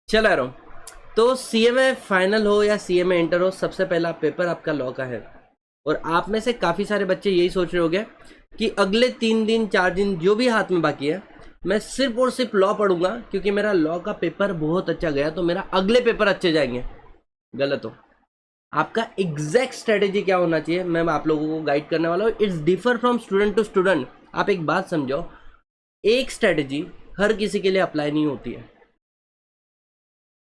चला रहा हूँ। तो सीएमए फाइनल हो या सीएमए इंटर हो, सबसे पहला पेपर आपका लॉ का है। और आप में से काफ़ी सारे बच्चे यही सोच रहे होंगे कि अगले 3 दिन 4 दिन जो भी हाथ में बाकी है, मैं सिर्फ और सिर्फ लॉ पढ़ूंगा क्योंकि मेरा लॉ का पेपर बहुत अच्छा गया तो मेरा अगले पेपर अच्छे जाएंगे। गलत हो। आपका एग्जैक्ट स्ट्रेटेजी क्या होना चाहिए, मैं आप लोगों को गाइड करने वाला हूँ। It's differ from student to student. आप एक बात समझो, एक स्ट्रेटेजी हर किसी के लिए अप्लाई नहीं होती है।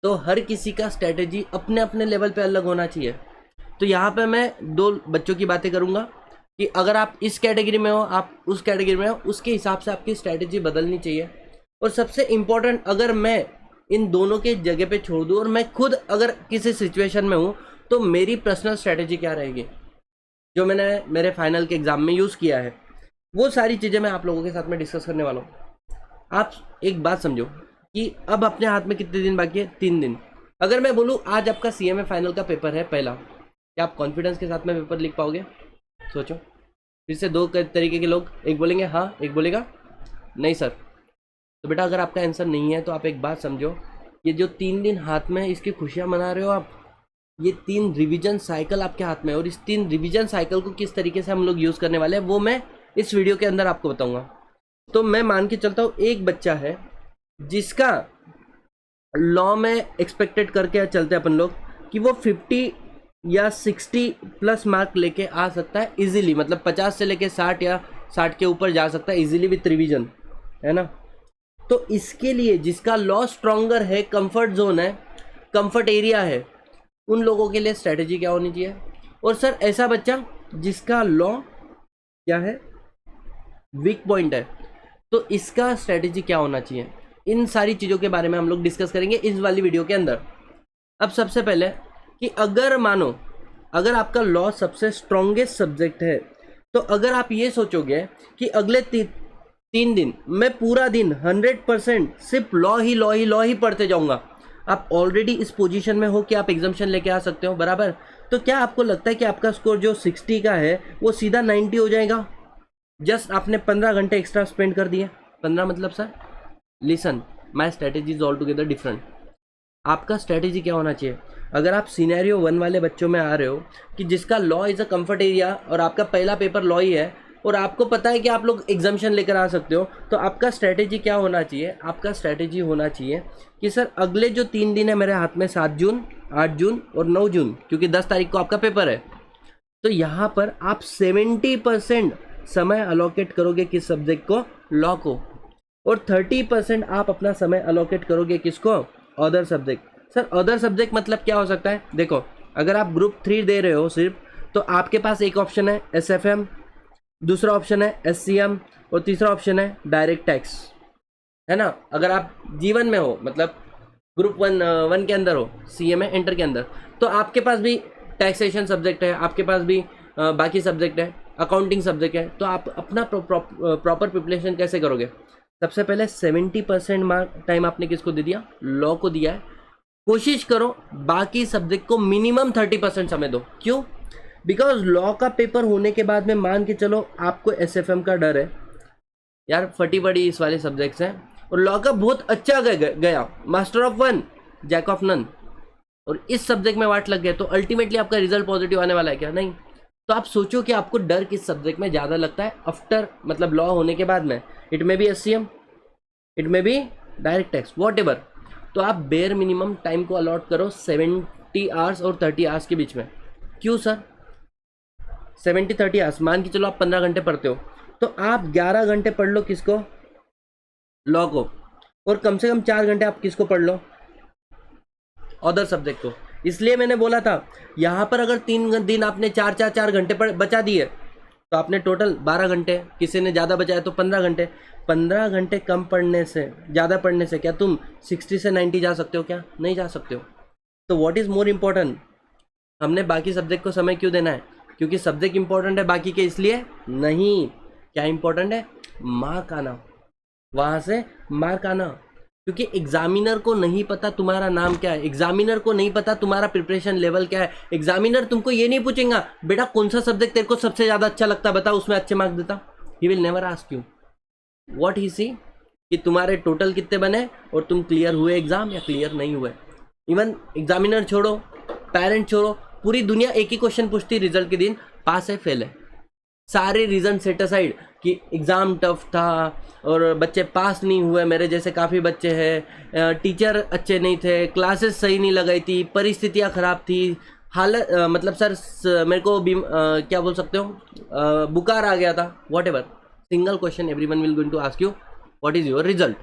तो हर किसी का स्ट्रेटेजी अपने अपने लेवल पे अलग होना चाहिए। तो यहाँ पे मैं दो बच्चों की बातें करूँगा कि अगर आप इस कैटेगरी में हो, आप उस कैटेगरी में हो, उसके हिसाब से आपकी स्ट्रेटेजी बदलनी चाहिए। और सबसे इम्पोर्टेंट, अगर मैं इन दोनों के जगह पे छोड़ दूँ और मैं खुद अगर किसी सिचुएशन में हूँ, तो मेरी पर्सनल स्ट्रेटेजी क्या रहेगी, जो मैंने मेरे फाइनल के एग्ज़ाम में यूज़ किया है, वो सारी चीज़ें मैं आप लोगों के साथ में डिस्कस करने वाला हूँ। आप एक बात समझो कि अब अपने हाथ में कितने दिन बाकी है, 3 दिन। अगर मैं बोलूँ आज आपका सीएमए फाइनल का पेपर है पहला, क्या आप कॉन्फिडेंस के साथ में पेपर लिख पाओगे? सोचो। फिर से दो तरीके के लोग, एक बोलेंगे हाँ, एक बोलेगा नहीं सर। तो बेटा अगर आपका आंसर नहीं है तो आप एक बात समझो, ये जो 3 दिन हाथ में है इसकी खुशियाँ मना रहे हो आप। ये 3 रिवीजन साइकिल आपके हाथ में है और इस 3 रिवीजन साइकिल को किस तरीके से हम लोग यूज़ करने वाले हैं वो मैं इस वीडियो के अंदर आपको बताऊंगा। तो मैं मान के चलता हूँ एक बच्चा है जिसका लॉ में एक्सपेक्टेड करके चलते हैं अपन लोग कि वो 50 या 60 प्लस मार्क लेके आ सकता है इजीली, मतलब 50 से लेके 60 या 60 के ऊपर जा सकता है इजीली विथ रिवीजन, है ना। तो इसके लिए जिसका लॉ स्ट्रॉन्गर है, कंफर्ट जोन है, कंफर्ट एरिया है, उन लोगों के लिए स्ट्रेटेजी क्या होनी चाहिए। और सर ऐसा बच्चा जिसका लॉ क्या है, वीक पॉइंट है, तो इसका स्ट्रेटेजी क्या होना चाहिए। इन सारी चीज़ों के बारे में हम लोग डिस्कस करेंगे इस वाली वीडियो के अंदर। अब सबसे पहले कि अगर मानो अगर आपका लॉ सबसे स्ट्रॉन्गेस्ट सब्जेक्ट है, तो अगर आप ये सोचोगे कि अगले 3 दिन मैं पूरा दिन 100% सिर्फ लॉ ही पढ़ते जाऊंगा, आप ऑलरेडी इस पोजीशन में हो कि आप एग्जाम्शन लेके आ सकते हो बराबर। तो क्या आपको लगता है कि आपका स्कोर जो 60 का है वो सीधा 90 हो जाएगा? जस्ट आपने 15 घंटे एक्स्ट्रा स्पेंड कर दिए। 15 मतलब sir, listen, my strategy is all together different. आपका स्ट्रेटेजी क्या होना चाहिए? अगर आप सिनेरियो 1 वाले बच्चों में आ रहे हो कि जिसका law is a comfort area और आपका पहला पेपर लॉ ही है और आपको पता है कि आप लोग एग्जाम्शन लेकर आ सकते हो, तो आपका स्ट्रेटेजी क्या होना चाहिए? आपका स्ट्रेटेजी होना चाहिए कि सर अगले जो 3 दिन है मेरे हाथ में, 7 जून, 8 जून और 9 जून, क्योंकि 10 तारीख को आपका पेपर है, तो यहाँ पर आप 70% समय अलोकेट करोगे किस सब्जेक्ट को? लॉ को। और 30% आप अपना समय अलोकेट करोगे किसको? Other subject. Sir other subject मतलब क्या हो सकता है? देखो, अगर आप ग्रुप 3 दे रहे हो सिर्फ, तो आपके पास एक ऑप्शन है SFM, दूसरा ऑप्शन है SCM और तीसरा ऑप्शन है डायरेक्ट टैक्स, है ना। अगर आप जीवन में हो, मतलब ग्रुप 1 के अंदर हो, CMA इंटर के अंदर, तो आपके पास भी टैक्सेशन सब्जेक्ट है, आपके पास भी बाकी सब्जेक्ट है, अकाउंटिंग सब्जेक्ट है। तो आप अपना प्रॉपर प्रिपरेशन कैसे करोगे? सबसे पहले 70% मार्क टाइम आपने किसको दे दिया? लॉ को दिया है। कोशिश करो बाकी सब्जेक्ट को मिनिमम 30% समय दो। क्यों? बिकॉज लॉ का पेपर होने के बाद में मान के चलो आपको SFM का डर है, यार फटी पड़ी इस वाले सब्जेक्ट्स हैं, और लॉ का बहुत अच्छा गया, master of one jack of none, और इस सब्जेक्ट में वाट लग गया, तो अल्टीमेटली आपका रिजल्ट पॉजिटिव आने वाला है क्या? नहीं। तो आप सोचो कि आपको डर किस सब्जेक्ट में ज़्यादा लगता है आफ्टर, मतलब लॉ होने के बाद में। It may be SCM, it may be direct tax, whatever. तो आप बेयर मिनिमम टाइम को अलॉट करो 70 आवर्स और 30 आवर्स के बीच में। क्यों सर? 70-30 आवर्स, मान के चलो आप 15 घंटे पढ़ते हो, तो आप 11 घंटे पढ़ लो किसको? लॉ को। और कम से कम 4 घंटे आप किसको पढ़ लो? अदर सब्जेक्ट को। इसलिए मैंने बोला था यहाँ पर अगर 3 दिन आपने 4 घंटे बचा दिए, तो आपने टोटल 12 घंटे, किसी ने ज़्यादा बचाया तो 15 घंटे। 15 घंटे कम पढ़ने से, ज़्यादा पढ़ने से क्या तुम 60 से 90 जा सकते हो? क्या नहीं जा सकते हो। तो व्हाट इज़ मोर इम्पोर्टेंट, हमने बाकी सब्जेक्ट को समय क्यों देना है? क्योंकि सब्जेक्ट इंपॉर्टेंट है बाकी के इसलिए नहीं। क्या इंपॉर्टेंट है? मार्क आना, वहाँ से मार्क आना। क्योंकि एग्जामिनर को नहीं पता तुम्हारा नाम क्या है, एग्जामिनर को नहीं पता तुम्हारा प्रिपरेशन लेवल क्या है। एग्जामिनर तुमको ये नहीं पूछेगा बेटा कौन सा सब्जेक्ट तेरे को सबसे ज़्यादा अच्छा लगता है, बता, उसमें अच्छे मार्क्स देता। He will never ask you. What he see कि तुम्हारे टोटल कितने बने और तुम क्लियर हुए एग्जाम या क्लियर नहीं हुए। इवन एग्जामिनर छोड़ो, पेरेंट छोड़ो, पूरी दुनिया एक ही क्वेश्चन पूछती रिजल्ट के दिन, पास है फेल है। सारे रीजन सेट असाइड कि एग्ज़ाम टफ था और बच्चे पास नहीं हुए, मेरे जैसे काफ़ी बच्चे हैं, टीचर अच्छे नहीं थे, क्लासेस सही नहीं लगाई थी, परिस्थितियाँ ख़राब थी, हालत मतलब सर मेरे को क्या बोल सकते हो, बुखार आ गया था, whatever. Single question everyone will going to ask you what is your result.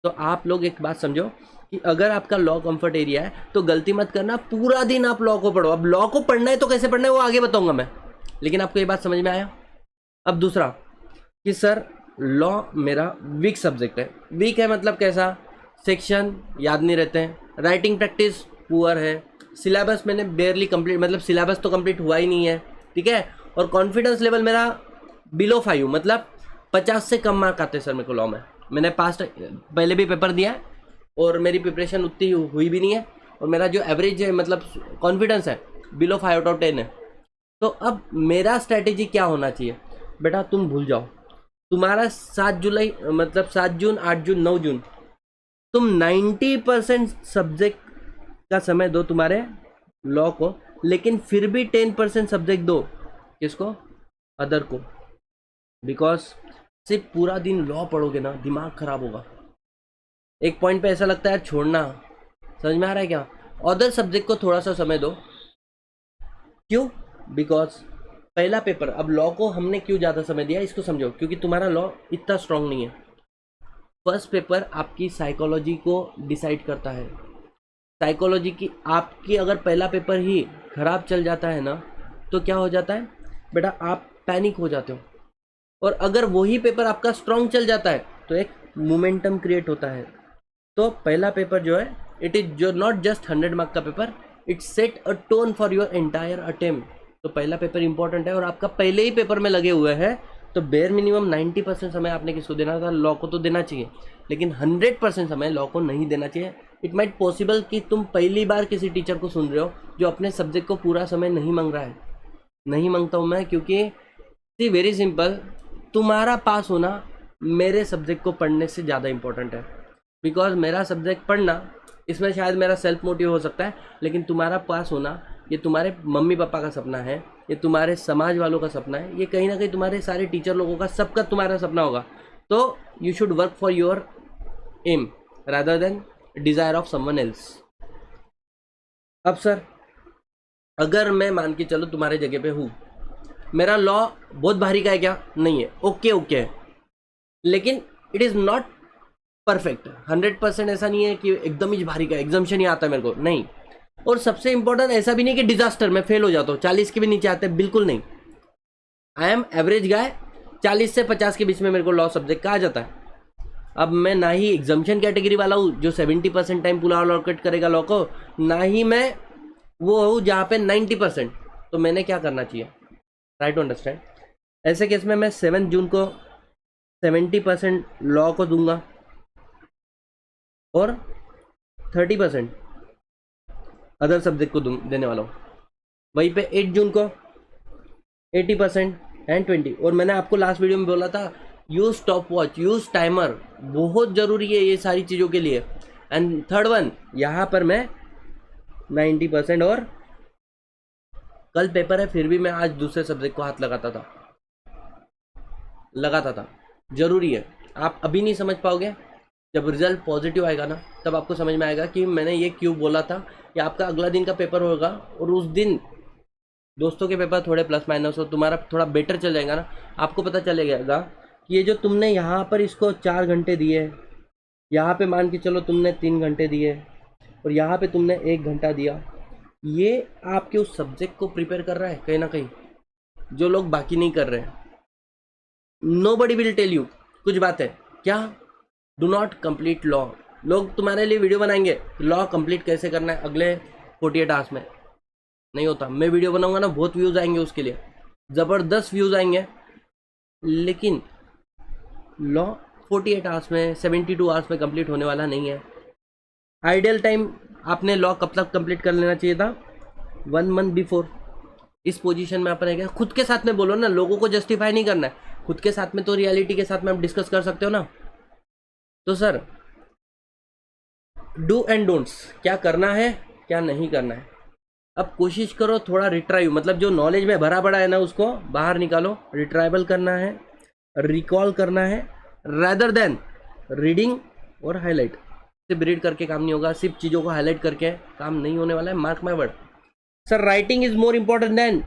तो आप लोग एक बात समझो कि अगर आपका लॉ कंफर्ट एरिया है तो गलती मत करना, पूरा दिन आप लॉ को पढ़ो। अब लॉ को पढ़ना है तो कैसे पढ़ना है वो आगे बताऊंगा मैं, लेकिन आपको ये बात समझ में आया। अब दूसरा कि सर लॉ मेरा वीक सब्जेक्ट है। वीक है मतलब कैसा, सेक्शन याद नहीं रहते हैं, राइटिंग प्रैक्टिस पुअर है, सिलेबस मैंने बेयरली कंप्लीट, मतलब सिलेबस तो कंप्लीट हुआ ही नहीं है, ठीक है, और कॉन्फिडेंस लेवल मेरा बिलो 5, मतलब 50 से कम मार्क आते हैं सर मेरे को लॉ में। मैंने पास्ट पहले भी पेपर दिया है और मेरी प्रिपरेशन उतनी हुई भी नहीं है, और मेरा जो एवरेज है मतलब कॉन्फिडेंस है बिलो 5 आउट ऑफ 10 है। तो अब मेरा स्ट्रैटेजी क्या होना चाहिए, बेटा तुम भूल जाओ, तुम्हारा 7 जुलाई मतलब 7 जून 8 जून 9 जून तुम 90% सब्जेक्ट का समय दो तुम्हारे लॉ को, लेकिन फिर भी 10% सब्जेक्ट दो किसको, अदर को। बिकॉज सिर्फ पूरा दिन लॉ पढ़ोगे ना दिमाग खराब होगा, एक पॉइंट पे ऐसा लगता है छोड़ना। समझ में आ रहा है क्या? अदर सब्जेक्ट को थोड़ा सा समय दो। क्यों? बिकॉज पहला पेपर, अब लॉ को हमने क्यों ज़्यादा समय दिया इसको समझो, क्योंकि तुम्हारा लॉ इतना स्ट्रांग नहीं है। फर्स्ट पेपर आपकी साइकोलॉजी को डिसाइड करता है। साइकोलॉजी की आपकी अगर पहला पेपर ही खराब चल जाता है ना तो क्या हो जाता है बेटा, आप पैनिक हो जाते हो। और अगर वही पेपर आपका स्ट्रांग चल जाता है तो एक मोमेंटम क्रिएट होता है। तो पहला पेपर जो है इट इज जो नॉट जस्ट 100 मार्क का paper, it set a tone for your entire attempt. तो पहला पेपर इंपॉर्टेंट है और आपका पहले ही पेपर में लगे हुए हैं तो बेयर मिनिमम 90% समय आपने किसको देना था, लॉ को तो देना चाहिए, लेकिन 100% समय लॉ को नहीं देना चाहिए। इट माइट पॉसिबल कि तुम पहली बार किसी टीचर को सुन रहे हो जो अपने सब्जेक्ट को पूरा समय नहीं मांग रहा है। नहीं मांगता हूँ मैं, क्योंकि सी वेरी सिंपल, तुम्हारा पास होना मेरे सब्जेक्ट को पढ़ने से ज़्यादा इंपॉर्टेंट है। बिकॉज मेरा सब्जेक्ट पढ़ना, इसमें शायद मेरा सेल्फ मोटिव हो सकता है, लेकिन तुम्हारा पास होना ये तुम्हारे मम्मी पापा का सपना है, ये तुम्हारे समाज वालों का सपना है, ये कहीं ना कहीं तुम्हारे सारे टीचर लोगों का, सबका तुम्हारा सपना होगा। तो you should work for your aim rather than desire of someone else. अब सर अगर मैं मान के चलो तुम्हारे जगह पे हूँ, मेरा लॉ बहुत भारी का है क्या? नहीं है, ओके ओके है, लेकिन इट इज़ नॉट परफेक्ट। 100% ऐसा नहीं है कि एकदम ही भारी का, एग्जाम्शन ही आता है मेरे को, नहीं। और सबसे इंपॉर्टेंट ऐसा भी नहीं कि डिजास्टर में फेल हो जाता हूँ, 40 के भी नीचे आते हैं, बिल्कुल नहीं। आई एम एवरेज गाय, 40 से 50 के बीच में मेरे को लॉ सब्जेक्ट का आ जाता है। अब मैं ना ही एग्जाम्शन कैटेगरी वाला हूँ जो 70% टाइम पूरा अलॉकेट करेगा लॉ को, ना ही मैं वो हूँ जहाँ पे 90%। तो मैंने क्या करना चाहिए, ट्राई टू अंडरस्टैंड। ऐसे केस में मैं 7 जून को 70% लॉ को दूंगा और 30% अदर सब्जेक्ट को देने वाला हूँ। वहीं पे 8 जून को 80% एंड 20। और मैंने आपको लास्ट वीडियो में बोला था use stop watch, use timer, बहुत ज़रूरी है ये सारी चीज़ों के लिए। एंड थर्ड वन, यहाँ पर मैं 90%, और कल पेपर है फिर भी मैं आज दूसरे सब्जेक्ट को हाथ लगाता था। ज़रूरी है। आप अभी नहीं समझ पाओगे, जब रिजल्ट पॉजिटिव आएगा ना तब आपको समझ में आएगा कि मैंने ये क्यों बोला था। या आपका अगला दिन का पेपर होगा और उस दिन दोस्तों के पेपर थोड़े प्लस माइनस हो, तुम्हारा थोड़ा बेटर चल जाएगा ना, आपको पता चलेगा कि ये जो तुमने यहाँ पर इसको 4 घंटे दिए, यहाँ पे मान के चलो तुमने 3 घंटे दिए और यहाँ पे तुमने 1 घंटा दिया, ये आपके उस सब्जेक्ट को प्रिपेयर कर रहा है कहीं ना कहीं, जो लोग बाकी नहीं कर रहे हैं। नोबडी विल टेल यू कुछ बात है क्या, डू नॉट कंप्लीट लॉ। लोग तुम्हारे लिए वीडियो बनाएंगे लॉ कंप्लीट कैसे करना है अगले 48 आवर्स में, नहीं होता। मैं वीडियो बनाऊंगा ना, बहुत व्यूज़ आएंगे उसके लिए, ज़बरदस्त व्यूज़ आएंगे, लेकिन लॉ 48 आवर्स में, 72 आवर्स में कंप्लीट होने वाला नहीं है। आइडियल टाइम आपने लॉ कब तक कंप्लीट कर लेना चाहिए था, 1 मंथ बिफोर। इस पोजीशन में अपन है, खुद के साथ में बोलो ना, लोगों को जस्टिफाई नहीं करना है। खुद के साथ में तो रियलिटी के साथ में आप डिस्कस कर सकते हो ना। तो सर डू एंड डोंट्स, क्या करना है क्या नहीं करना है। अब कोशिश करो थोड़ा रिट्राइव, मतलब जो नॉलेज में भरा पड़ा है ना उसको बाहर निकालो, रिट्राइवल करना है, रिकॉल करना है, रादर देन रीडिंग और हाईलाइट। सिर्फ रीड करके काम नहीं होगा, सिर्फ चीज़ों को हाईलाइट करके काम नहीं होने वाला है, mark my word. Sir writing is more important than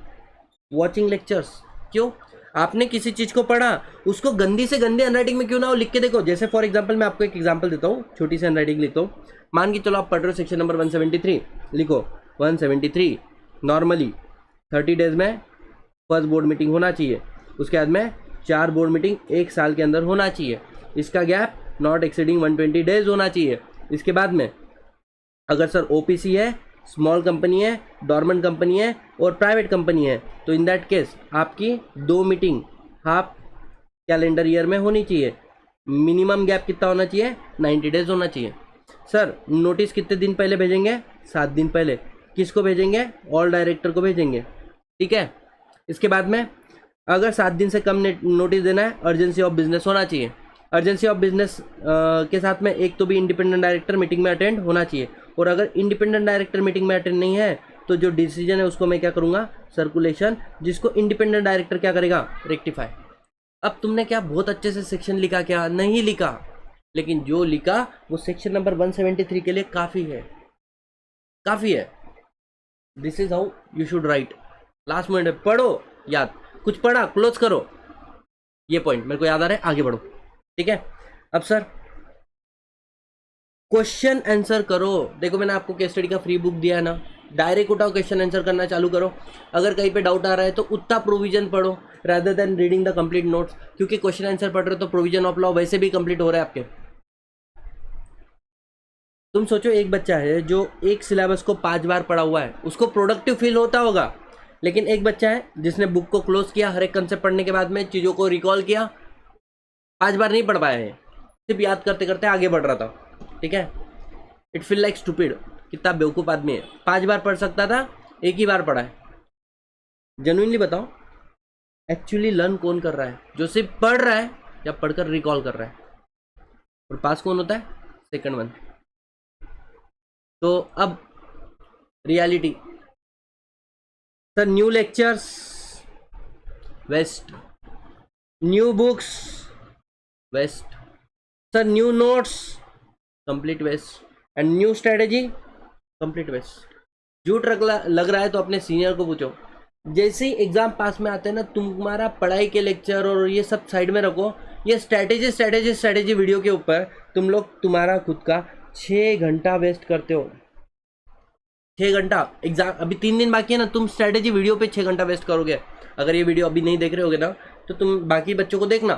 watching lectures. क्यों? आपने किसी चीज़ को पढ़ा, उसको गंदी से गंदी हैंडराइटिंग में क्यों ना हो लिख के देखो। जैसे फॉर एग्जांपल मैं आपको एक एग्जांपल देता हूँ, छोटी सी हैंडराइटिंग लिखता हूँ। मान के चलो आप पढ़ रहे हो सेक्शन नंबर 173, लिखो 173 नॉर्मली 30 डेज में फर्स्ट बोर्ड मीटिंग होना चाहिए, उसके बाद में 4 बोर्ड मीटिंग 1 साल के अंदर होना चाहिए, इसका गैप नॉट एक्सीडिंग 120 डेज होना चाहिए। इसके बाद में अगर सर ओपीसी है, स्मॉल कंपनी है, डॉर्मेंट कंपनी है और प्राइवेट कंपनी है, तो इन दैट केस आपकी 2 मीटिंग हाफ कैलेंडर ईयर में होनी चाहिए। मिनिमम गैप कितना होना चाहिए? 90 डेज होना चाहिए। सर नोटिस कितने दिन पहले भेजेंगे? 7 दिन पहले। किसको भेजेंगे? ऑल डायरेक्टर को भेजेंगे, ठीक है। इसके बाद में अगर 7 दिन से कम नोटिस देना है, अर्जेंसी ऑफ बिजनेस होना चाहिए। अर्जेंसी ऑफ बिजनेस के साथ में एक तो भी इंडिपेंडेंट डायरेक्टर मीटिंग में अटेंड होना चाहिए, और अगर इंडिपेंडेंट डायरेक्टर मीटिंग में अटेंड नहीं है तो जो डिसीजन है उसको मैं क्या करूँगा? सर्कुलेशन, जिसको इंडिपेंडेंट डायरेक्टर क्या करेगा? रेक्टिफाई। अब तुमने क्या बहुत अच्छे से सेक्शन लिखा? क्या नहीं लिखा, लेकिन जो लिखा वो सेक्शन नंबर 173 के लिए काफ़ी है, काफ़ी है। This is how you should write. Last minute में पढ़ो, याद कुछ पढ़ा क्लोज करो, ये पॉइंट मेरे को याद आ रहा है, आगे बढ़ो, ठीक है। अब सर क्वेश्चन आंसर करो। देखो मैंने आपको केस स्टडी का फ्री बुक दिया है ना, डायरेक्ट उठाओ क्वेश्चन आंसर करना चालू करो। अगर कहीं पे डाउट आ रहा है तो उतना प्रोविजन पढ़ो rather than reading the complete notes, क्योंकि क्वेश्चन आंसर पढ़ रहे हो तो प्रोविजन ऑफ लॉ वैसे भी कंप्लीट हो रहा है आपके। तुम सोचो एक बच्चा है जो एक सिलेबस को 5 बार पढ़ा हुआ है, उसको प्रोडक्टिव फील होता होगा, लेकिन एक बच्चा है जिसने बुक को क्लोज किया, हर एक कंसेप्ट पढ़ने के बाद में चीज़ों को रिकॉल किया, 5 बार नहीं पढ़ पाया है, सिर्फ याद करते करते आगे बढ़ रहा था, ठीक है। इट फील लाइक स्टूपिड, कितना बेवकूफ़ आदमी है, 5 बार पढ़ सकता था, एक ही बार पढ़ा है। जेन्युइनली बताओ एक्चुअली लर्न कौन कर रहा है? जो सिर्फ पढ़ रहा है या पढ़कर रिकॉल कर रहा है? और पास कौन होता है? Second one. तो अब reality. Sir new lectures waste, new books waste, sir new notes complete waste, and new strategy complete waste. झूठ लग रहा है तो अपने सीनियर को पूछो। जैसे ही एग्जाम पास में आते हैं ना, तुम्हारा पढ़ाई के लेक्चर और ये सब साइड में रखो, ये स्ट्रेटेजी वीडियो के ऊपर तुम लोग तुम्हारा खुद का 6 घंटा वेस्ट करते हो। 6 घंटा एग्जाम, अभी 3 दिन बाकी है ना, तुम स्ट्रेटेजी वीडियो पे 6 घंटा वेस्ट करोगे। अगर ये वीडियो अभी नहीं देख रहे होगे ना, तो तुम बाकी बच्चों को देखना,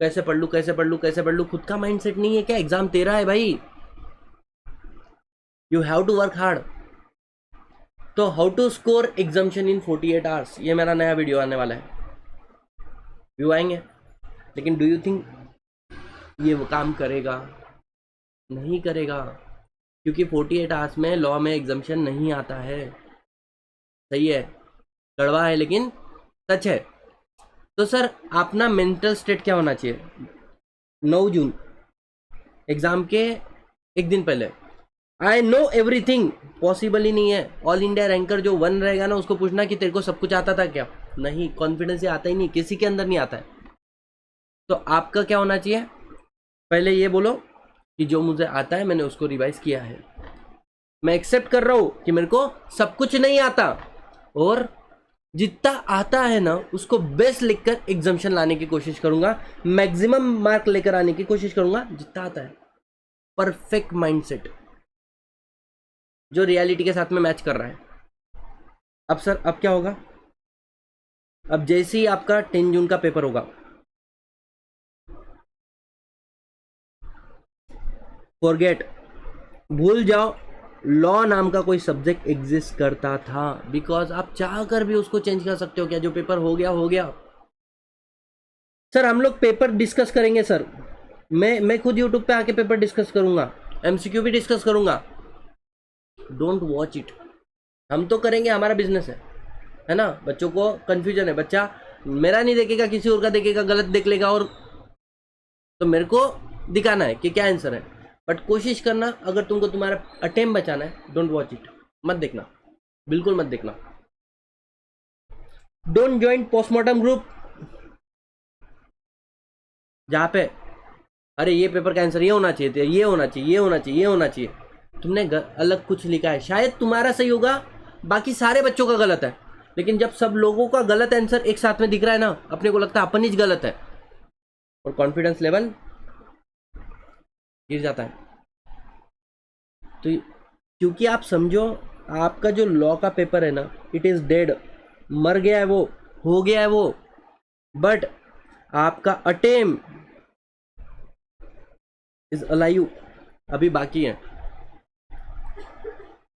कैसे पढ़ लूँ कैसे पढ़ लूँ कैसे पढ़ लूँ। खुद का माइंडसेट नहीं है क्या? एग्जाम तेरा है भाई, you have to work hard. तो how to score examination in 48 hours, ये मेरा नया वीडियो आने वाला है, व्यू आएंगे। लेकिन डू यू थिंक ये वो काम करेगा? नहीं करेगा, क्योंकि 48 आवर्स में लॉ में एग्जामिशन नहीं आता है। सही है, कड़वा है लेकिन सच है। तो सर अपना मेंटल स्टेट क्या होना चाहिए? 9 जून एग्जाम के एक दिन पहले आई नो एवरीथिंग, पॉसिबल ही नहीं है। ऑल इंडिया रैंकर जो 1 रहेगा ना, उसको पूछना कि तेरे को सब कुछ आता था क्या? नहीं, कॉन्फिडेंस ये आता ही नहीं, किसी के अंदर नहीं आता है। तो आपका क्या होना चाहिए? पहले ये बोलो कि जो मुझे आता है मैंने उसको रिवाइज किया है, मैं एक्सेप्ट कर रहा हूँ कि मेरे को सब कुछ नहीं आता, और जितना आता है ना उसको बेस्ट लिखकर एग्जामिशन लाने की कोशिश करूंगा, मैक्सिमम मार्क लेकर आने की कोशिश करूंगा जितना आता है। परफेक्ट माइंडसेट जो रियलिटी के साथ में मैच कर रहा है। अब सर अब क्या होगा? अब जैसे ही आपका 10 जून का पेपर होगा, फॉरगेट, भूल जाओ लॉ नाम का कोई सब्जेक्ट एग्जिस्ट करता था, बिकॉज आप चाह कर भी उसको चेंज कर सकते हो क्या? जो पेपर हो गया हो गया। सर हम लोग पेपर डिस्कस करेंगे सर, मैं खुद यूट्यूब पे आके पेपर डिस्कस करूंगा, एमसीक्यू भी डिस्कस करूंगा। Don't watch it. हम तो करेंगे, हमारा बिजनेस है ना। बच्चों को कंफ्यूजन है, बच्चा मेरा नहीं देखेगा, किसी और का देखेगा, गलत देख लेगा, और तो मेरे को दिखाना है कि क्या आंसर है। बट कोशिश करना, अगर तुमको तुम्हारा अटेम्प्ट बचाना है, डोंट वॉच इट, मत देखना, बिल्कुल मत देखना। डोंट ज्वाइन पोस्टमार्टम ग्रुप, जहाँ पे अरे ये पेपर का आंसर ये होना चाहिए, ये होना चाहिए, ये होना चाहिए, ये होना चाहिए, तुमने अलग कुछ लिखा है। शायद तुम्हारा सही होगा, बाकी सारे बच्चों का गलत है, लेकिन जब सब लोगों का गलत आंसर एक साथ में दिख रहा है ना, अपने को लगता है अपन ही गलत है, और कॉन्फिडेंस लेवल गिर जाता है। तो क्योंकि आप समझो, आपका जो लॉ का पेपर है ना, इट इज डेड, मर गया है वो, हो गया है वो, बट आपका अटेम्प्ट इज अलाइव, अभी बाकी है।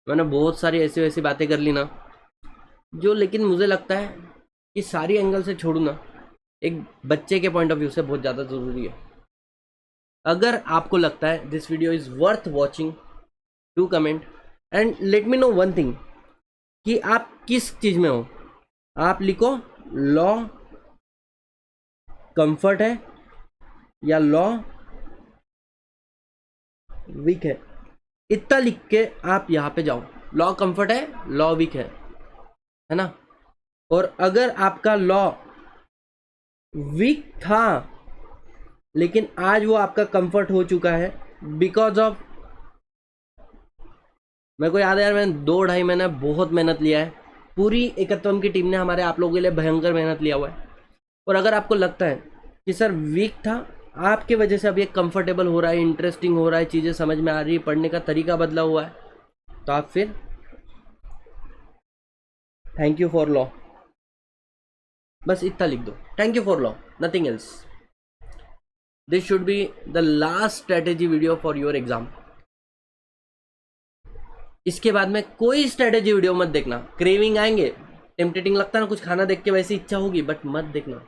मैंने बहुत सारी ऐसी वैसी बातें कर ली ना, जो लेकिन मुझे लगता है कि सारी एंगल से छोड़ू ना, एक बच्चे के पॉइंट ऑफ व्यू से बहुत ज़्यादा ज़रूरी है। अगर आपको लगता है this video is worth watching, do comment and let me know one thing, कि आप किस चीज़ में हो। आप लिखो लॉ कंफर्ट है या लॉ वीक है, इतना लिख के आप यहाँ पे जाओ। लॉ कंफर्ट है, लॉ वीक है ना। और अगर आपका लॉ वीक था लेकिन आज वो आपका कंफर्ट हो चुका है बिकॉज ऑफ, मेरे को याद है यार, मैंने 2-2.5 महीना बहुत मेहनत लिया है, पूरी एकत्वम की टीम ने हमारे आप लोगों के लिए भयंकर मेहनत लिया हुआ है। और अगर आपको लगता है कि सर वीक था, आपके वजह से अब ये कंफर्टेबल हो रहा है, इंटरेस्टिंग हो रहा है, चीज़ें समझ में आ रही है, पढ़ने का तरीका बदला हुआ है, तो आप फिर थैंक यू फॉर लॉ, बस इतना लिख दो, thank you for law, nothing else. This should be the last strategy video for your exam. इसके बाद में कोई स्ट्रेटेजी वीडियो मत देखना, क्रेविंग आएंगे, टेम्पटेटिंग लगता है ना कुछ खाना देख के, वैसी इच्छा होगी, बट मत देखना,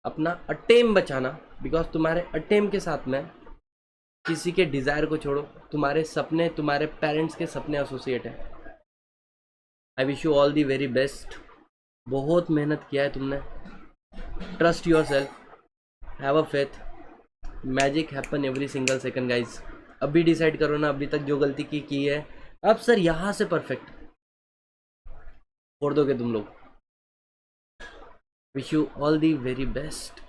अपना अटेम बचाना, बिकॉज तुम्हारे अटेम के साथ में किसी के डिजायर को छोड़ो, तुम्हारे सपने, तुम्हारे पेरेंट्स के सपने एसोसिएट है। I wish you all the very best. बहुत मेहनत किया है तुमने, trust your self, have a faith, magic happen every single second guys. अभी डिसाइड करो ना, अभी तक जो गलती की है, अब सर यहाँ से परफेक्ट छोड़ दोगे तुम लोग। Wish you all the very best.